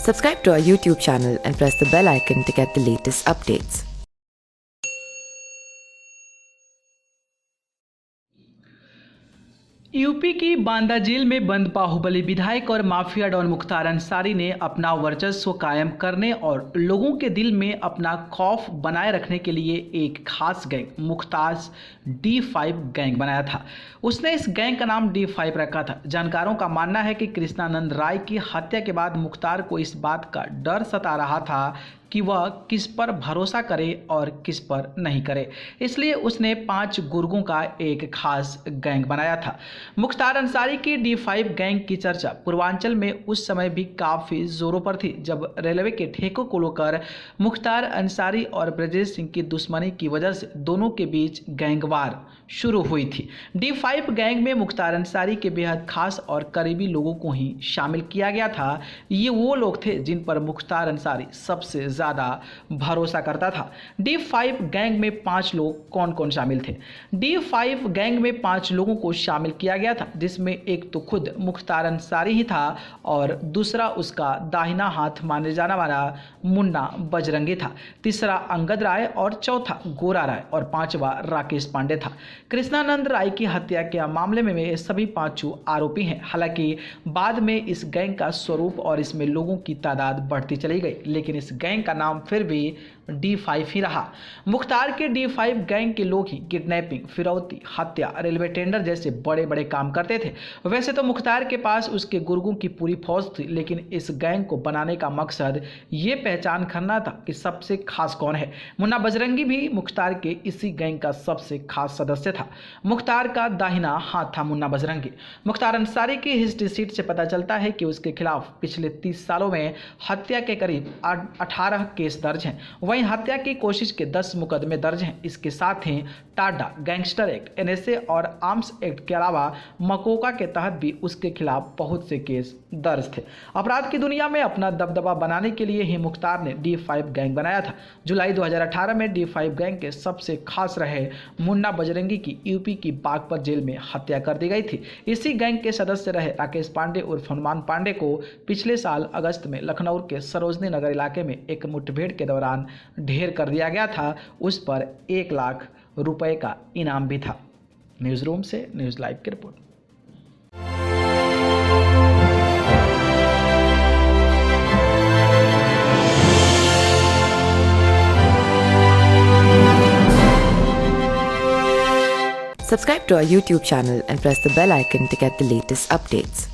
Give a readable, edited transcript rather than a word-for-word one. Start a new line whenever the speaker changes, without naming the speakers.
Subscribe to our YouTube channel and press the bell icon to get the latest updates.
UP की Banda jail में बंद बाहुबली विधायक और mafia don Mukhtar Ansari ने अपना वर्चस्व कायम करने और लोगों के दिल में अपना खौफ बनाए रखने के लिए एक खास गैंग मुख्तार D5 गैंग बनाया था। उसने इस गैंग का नाम D5 रखा था। जानकारों का मानना है कि कृष्णानंद राय की हत्या के बाद मुख्तार को इस बात का डर सता रहा था कि वह किस पर भरोसा करे और किस पर नहीं करे, इसलिए उसने 5 गुर्गों का एक खास गैंग बनाया था। मुख्तार अंसारी की D5 गैंग की चर्चा पूर्वांचल में उस समय भी काफ़ी जोरों पर थी, जब रेलवे के ठेकों को लेकर मुख्तार अंसारी और ब्रजेश सिंह की दुश्मनी की वजह से दोनों के बीच गैंगवार शुरू हुई थी। D5 गैंग में मुख्तार अंसारी के बेहद खास और करीबी लोगों को ही शामिल किया गया था। ये वो लोग थे जिन पर मुख्तार अंसारी सबसे ज़्यादा भरोसा करता था। D5 गैंग में 5 लोग कौन कौन शामिल थे? D5 गैंग में 5 लोगों को शामिल किया गया था, जिसमें एक तो खुद मुख्तार अंसारी ही था और दूसरा उसका दाहिना हाथ माने जाने वाला मुन्ना बजरंगी था, तीसरा अंगद राय और चौथा गोरा राय और पांचवा राकेश पांडे था। कृष्णानंद राय की हत्या के मामले में ये सभी 5 आरोपी हैं। हालांकि बाद में इस गैंग का स्वरूप और इसमें लोगों की तादाद बढ़ती चली गई, लेकिन इस गैंग का नाम फिर भी D5 ही रहा। मुख्तार के D5 गैंग के लोग ही किडनैपिंग, फिरौती, हत्या, रेलवे टेंडर जैसे बड़े बड़े काम करते थे। वैसे तो मुख्तार के पास उसके गुर्गों की पूरी फौज थी, लेकिन इस गैंग को बनाने का मकसद ये पहचान करना था कि सबसे खास कौन है। मुन्ना बजरंगी भी मुख्तार के इसी गैंग का सबसे खास सदस्य था। मुख्तार का दाहिना हाथ था मुन्ना बजरंगी। मुख्तार अंसारी की हिस्ट्री शीट से पता चलता है कि उसके खिलाफ पिछले 30 सालों में हत्या के करीब 18 केस दर्ज हैं। वहीं हत्या की कोशिश के 10 मुकदमे दर्ज हैं। इसके साथ ही टाडा गैंगस्टर एक्ट, NSA और आर्म्स एक्ट के अलावा मकोका के तहत भी उसके खिलाफ बहुत से केस दर्ज थे। अपराध की दुनिया में अपना दबदबा बनाने के लिए ही मुख्तार ने D5 गैंग बनाया था। जुलाई 2018 में D5 गैंग के सबसे खास रहे मुन्ना बजरंगी की यूपी की बागपत जेल में हत्या कर दी गई थी। इसी गैंग के सदस्य रहे राकेश पांडे उर्फ हनुमान पांडे को पिछले साल अगस्त में लखनऊ के सरोजनी नगर इलाके में एक मुठभेड़ के दौरान ढेर कर दिया गया था। उस पर 1 लाख रुपए का इनाम भी था। न्यूज़ रूम से न्यूज़ लाइव की report.
Subscribe to our YouTube channel and press the bell icon to get the latest updates.